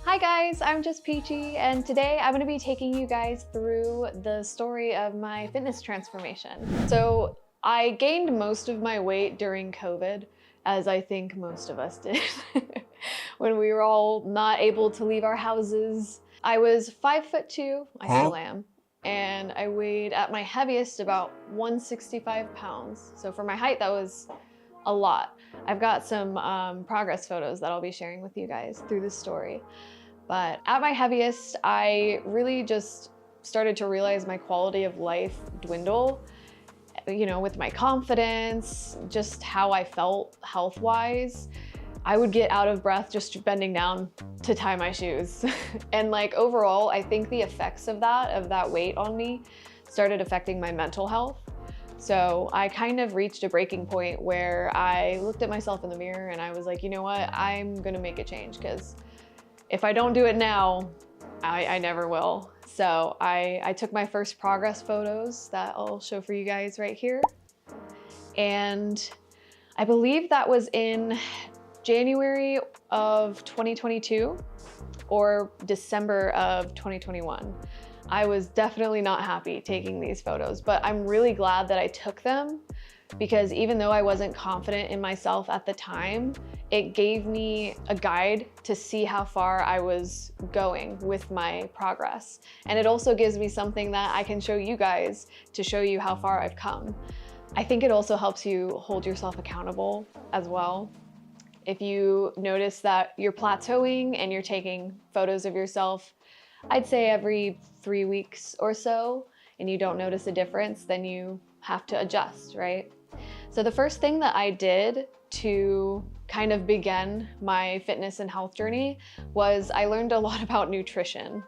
Hi guys, I'm JustPeechi, and today I'm going to be taking you guys through the story of my fitness transformation. So I gained most of my weight during COVID, as I think most of us did, when we were all not able to leave our houses. I was 5'2", I still am, and I weighed at my heaviest about 165 pounds. So for my height, that was a lot. I've got some progress photos that I'll be sharing with you guys through this story. But at my heaviest, I really just started to realize my quality of life dwindle, with my confidence, just how I felt health-wise. I would get out of breath just bending down to tie my shoes. And overall, I think the effects of that weight on me started affecting my mental health. So I kind of reached a breaking point where I looked at myself in the mirror and I was like, you know what, I'm gonna make a change, because if I don't do it now, I never will. So I took my first progress photos that I'll show for you guys right here. And I believe that was in January of 2022 or December of 2021. I was definitely not happy taking these photos, but I'm really glad that I took them, because even though I wasn't confident in myself at the time, it gave me a guide to see how far I was going with my progress. And it also gives me something that I can show you guys to show you how far I've come. I think it also helps you hold yourself accountable as well. If you notice that you're plateauing and you're taking photos of yourself, I'd say every 3 weeks or so, and you don't notice a difference, then you have to adjust, right? So the first thing that I did to kind of begin my fitness and health journey was I learned a lot about nutrition.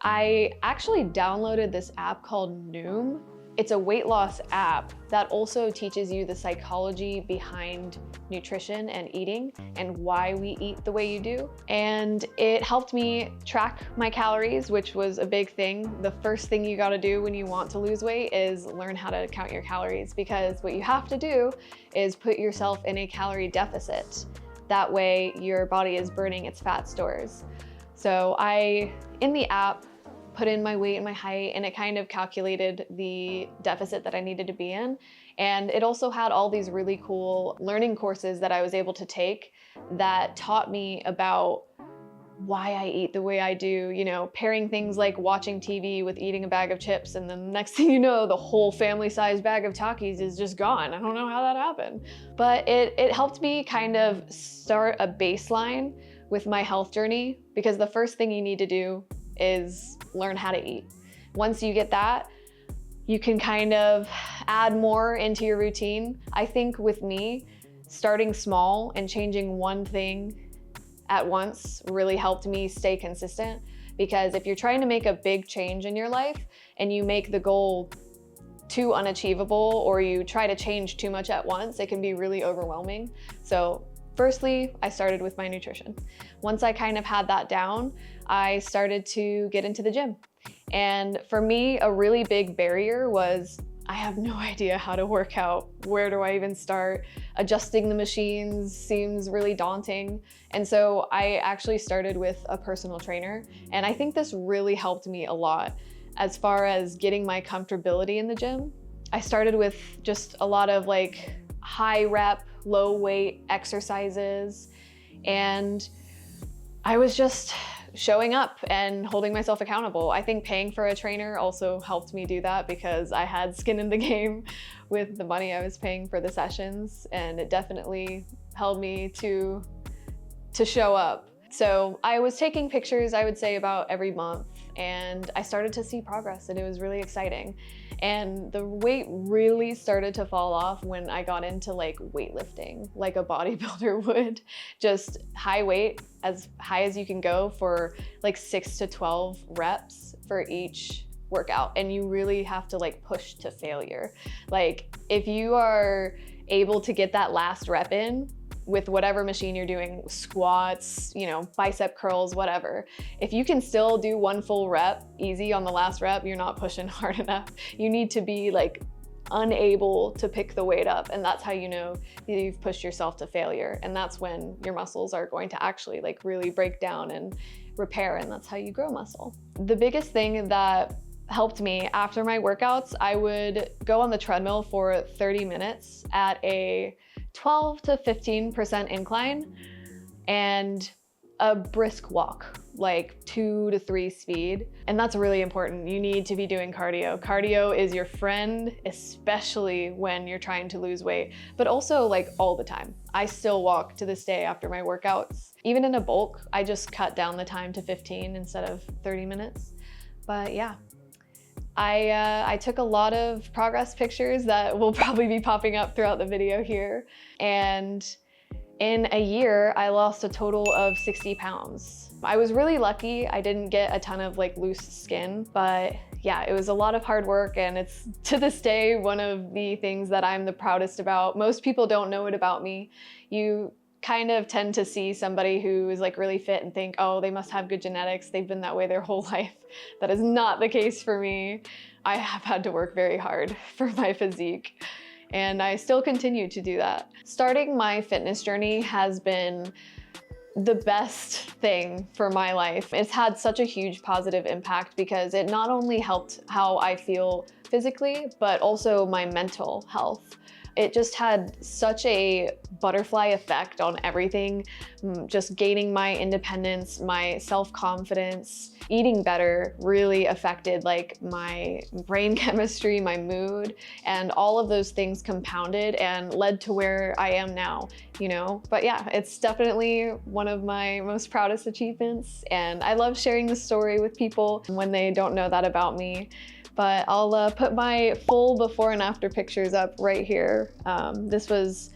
I actually downloaded this app called Noom. It's a weight loss app that also teaches you the psychology behind nutrition and eating and why we eat the way you do. And it helped me track my calories, which was a big thing. The first thing you gotta do when you want to lose weight is learn how to count your calories, because what you have to do is put yourself in a calorie deficit. That way your body is burning its fat stores. So in the app, put in my weight and my height, and it kind of calculated the deficit that I needed to be in. And it also had all these really cool learning courses that I was able to take that taught me about why I eat the way I do, pairing things like watching TV with eating a bag of chips, and then the next thing you know, the whole family-sized bag of Takis is just gone. I don't know how that happened. But it helped me kind of start a baseline with my health journey, because the first thing you need to do is learn how to eat. Once you get that, you can kind of add more into your routine. I think with me, starting small and changing one thing at once really helped me stay consistent, because if you're trying to make a big change in your life and you make the goal too unachievable, or you try to change too much at once, it can be really overwhelming. So firstly, I started with my nutrition. Once I kind of had that down, I started to get into the gym. And for me, a really big barrier was I have no idea how to work out. Where do I even start? Adjusting the machines seems really daunting. And so I actually started with a personal trainer. And I think this really helped me a lot as far as getting my comfortability in the gym. I started with just a lot of high rep, low weight exercises, and I was just showing up and holding myself accountable. I think paying for a trainer also helped me do that, because I had skin in the game with the money I was paying for the sessions, and it definitely held me to show up. So I was taking pictures, I would say, about every month, and I started to see progress, and it was really exciting. And the weight really started to fall off when I got into weightlifting, like a bodybuilder would. Just high weight, as high as you can go for 6 to 12 reps for each workout. And you really have to push to failure. If you are able to get that last rep in, with whatever machine you're doing, squats, bicep curls, whatever. If you can still do one full rep easy on the last rep, you're not pushing hard enough. You need to be unable to pick the weight up, and that's how you know you've pushed yourself to failure. And that's when your muscles are going to actually really break down and repair, and that's how you grow muscle. The biggest thing that helped me after my workouts, I would go on the treadmill for 30 minutes at a 12 to 15% incline and a brisk walk, like 2 to 3 speed. And that's really important. You need to be doing cardio. Cardio is your friend, especially when you're trying to lose weight, but also like all the time. I still walk to this day after my workouts. Even in a bulk, I just cut down the time to 15 instead of 30 minutes. But yeah, I took a lot of progress pictures that will probably be popping up throughout the video here. And in a year, I lost a total of 60 pounds. I was really lucky. I didn't get a ton of like loose skin, but yeah, it was a lot of hard work, and it's to this day one of the things that I'm the proudest about. Most people don't know it about me. You kind of tend to see somebody who is like really fit and think, oh, they must have good genetics. They've been that way their whole life. That is not the case for me. I have had to work very hard for my physique, and I still continue to do that. Starting my fitness journey has been the best thing for my life. It's had such a huge positive impact because it not only helped how I feel physically, but also my mental health. It just had such a butterfly effect on everything, just gaining my independence, my self-confidence. Eating better really affected like my brain chemistry, my mood, and all of those things compounded and led to where I am now, you know? But yeah, it's definitely one of my most proudest achievements, and I love sharing the story with people when they don't know that about me. But I'll put my full before and after pictures up right here. This was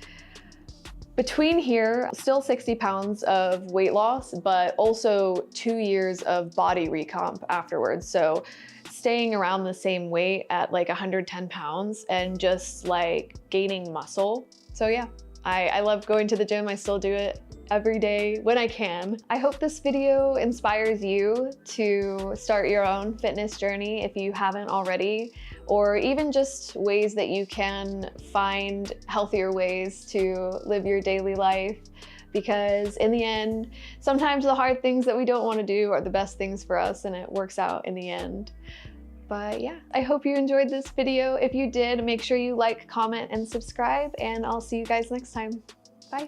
between here, still 60 pounds of weight loss, but also 2 years of body recomp afterwards. So staying around the same weight at like 110 pounds and just like gaining muscle. So yeah, I love going to the gym. I still do it every day when I can. I hope this video inspires you to start your own fitness journey if you haven't already, or even just ways that you can find healthier ways to live your daily life. Because in the end, sometimes the hard things that we don't want to do are the best things for us, and it works out in the end. But yeah, I hope you enjoyed this video. If you did, make sure you like, comment, and subscribe, and I'll see you guys next time. Bye.